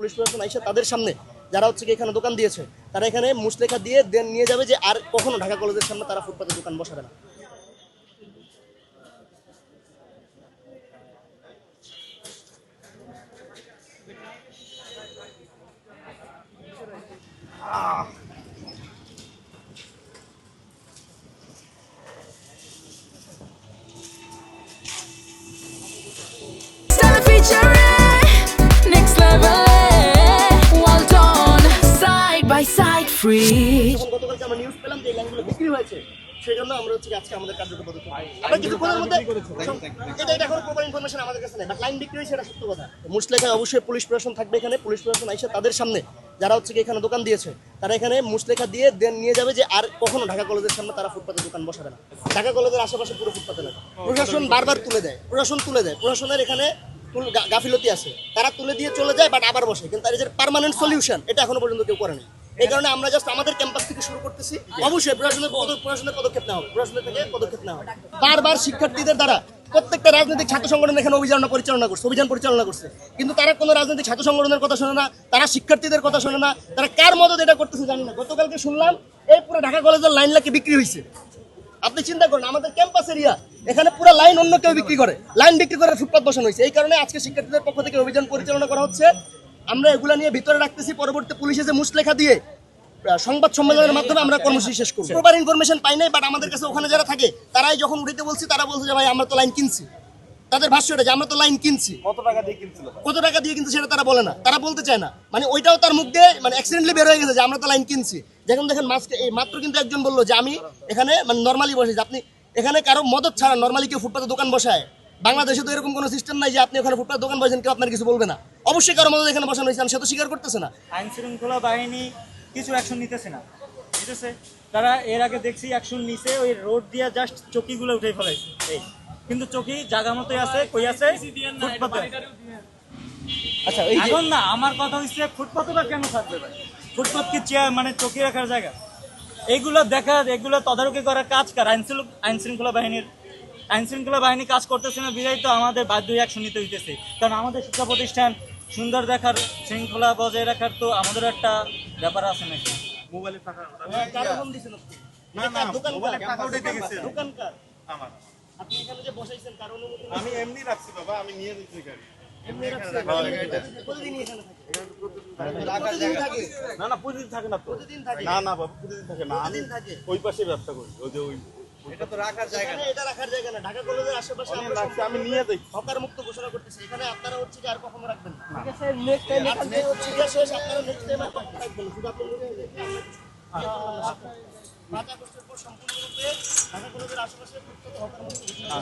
Police প্রশাসন আইসা তাদের সামনে যারা হচ্ছে এখানে দোকান দিয়েছে তারা এখানে মুচলেখা দিয়ে দেন নিয়ে যাবে যে আর কখনো ঢাকা কলেজের সামনে তারা ফুটপাতে দোকান বসাবে না। Next level, well done, side by side, free. গতকালকে আমরা নিউজ পেলাম যে এই লাইনগুলো বিক্রি হয়েছে, সেই জন্য আমরা হচ্ছে আজকে আমাদের কার্যকর পদক্ষেপ আমরা কিছুক্ষণের মধ্যে এটা এখন প্রপার ইনফরমেশন আমাদের কাছে নেই, বাট লাইন বিক্রি হয়েছে এটা সত্য কথা। মুচলেখায় অবশ্যই পুলিশ প্রশাসন থাকবে, এখানে পুলিশ প্রশাসন আইসা তাদের সামনে যারা হচ্ছে এখানে দোকান দিয়েছে তারা এখানে মুচলেখা দিয়ে দেন নিয়ে যাবে যে আর কখনো ঢাকা কলেজের সামনে তারা ফুটপাতে দোকান বসাবে না। ঢাকা কলেজের আশেপাশে পুরো ফুটপাতে না, প্রশাসন বারবার তুলে দেয়, প্রশাসনের এখানে গাফিলতি আছে, তারা তুলে দিয়ে চলে যায় বাট আবার বসে, কিন্তু তার যে পার্মানেন্ট সলিউশন এটা এখনো পর্যন্ত কেউ করেনি। এই কারণে আমরা জাস্ট আমাদের ক্যাম্পাস থেকে শুরু করতেছি, অবশ্যই প্রশাসনের পদক্ষেপ নেওয়া হবে, প্রশাসনের থেকে পদক্ষেপ নেওয়া হবে। বারবার শিক্ষার্থীদের দ্বারা প্রত্যেকটা রাজনৈতিক ছাত্র সংগঠন এখানে অভিযান পরিচালনা করছে, কিন্তু তারা কোনো রাজনৈতিক ছাত্র সংগঠনের কথা শোনে না, তারা শিক্ষার্থীদের কথা শোনে না, তারা কার মদত এটা করতেছে জানি না। গতকালকে শুনলাম এই পুরো ঢাকা কলেজের লাইন লাখে বিক্রি হয়েছে। আপনি চিন্তা করেন, আমাদের ক্যাম্পাস এরিয়া এখানে পুরো লাইন অন্য কেউ বিক্রি করে, লাইন বিক্রি করে ফুটপাত বসানো হয়েছে। এই কারণে আজকে শিক্ষার্থীদের পক্ষ থেকে অভিযান পরিচালনা করা হচ্ছে। আমরা এগুলা নিয়ে ভিতরে রাখতেছি, পরবর্তী পুলিশে যে মুচলেখা দিয়ে সংবাদ সম্মেলনের মাধ্যমে আমরা কর্মসূচি শেষ করব। প্রপার ইনফরমেশন পাই নাই, বাট আমাদের কাছে ওখানে যারা থাকে তারাই যখন উঠাইতে বলছি তারা বলছে যে ভাই আমরা তো লাইন কিনছি, তাদের ভাষ্য এটা যে আমরা তো লাইন কিনছি। কত টাকা দিয়ে কিনছে সেটা তারা বলে না, তারা বলতে চায় না, মানে ওইটাও তার মুখ দিয়ে মানে অ্যাক্সিডেন্টলি বের হয়ে গেছে যে আমরা তো লাইন কিনছি। যখন দেখেন মাত্র কিন্তু একজন বললো যে আমি এখানে মানে নর্মালি বসেছি। আপনি এখানে কারো মদত ছাড়া নর্মালি কেউ ফুটপাতে দোকান বসায়? বাংলাদেশে তো এরকম কোনো সিস্টেম নাই যে আপনি ওখানে ফুটপাতে দোকান বসেন কেউ আপনার কিছু বলবে না। অবশ্যই কারো মদত এখানে বসানো হয়েছে, সে তো স্বীকার করতেছে না। আইন শৃঙ্খলা বাহিনী কিছু অ্যাকশন নিতেছে না, ঠিক আছে? তারা এর আগে দেখছি অ্যাকশন নিছে, ওই রোড দিয়ে জাস্ট চকিগুলো উঠে ফেলাইছে, এই কিন্তু চকি জায়গা মতোই আছে, কই আছে ফুটপাতে। আচ্ছা এখন না, আমার কথা হচ্ছে ফুটপাতে বা কেন থাকবে ভাই? ফুটপাত কি চেয়ার মানে চকি রাখার জায়গা? এইগুলো দেখা, এগুলো তদারকি করার কাজ কার? আইন শৃঙ্খলা বাহিনী কাজ করতেছে না বিধায় তো আমাদের বাধ্য হয়ে অ্যাকশন নিতে হইতেছে। কারণ আমাদের শিক্ষা প্রতিষ্ঠান সুন্দর দেখার, শৃঙ্খলা বজায় রাখার তো আমাদের একটা ব্যাপার আছে নাকি? মোবাইলে টাকা আপনি এখানে যে বসাইছেন কারণ আমি এমনি রাখছি বাবা, আমি নিয়ে দিচ্ছি গাড়ি। না না প্রতিদিন থাকে না তো, না না বাবা প্রতিদিন থাকে না, আমি ওই পাশে ব্যবসা করি, ওই যে ওই এটা তো রাখার জায়গা না, এটা রাখার জায়গা না। ঢাকা কলেজের আশেপাশে আমরা রাখছি, আমি নিয়ে যাই হকার মুক্ত ঘোষণা করতেছি। এখানে আপনারা হচ্ছে যে আর কখনো রাখবেন না, ঠিক আছে? নেক্সট টাইম এখান থেকে হচ্ছে যে শেষ, আপনারা নেক্সট টাইম আর কখনো রাখবেন না। শুধু আপনি পাঁচ আগস্টের পর সম্পূর্ণরূপে ঢাকা কলেজের আশেপাশে হকার মুক্ত ঘোষণা।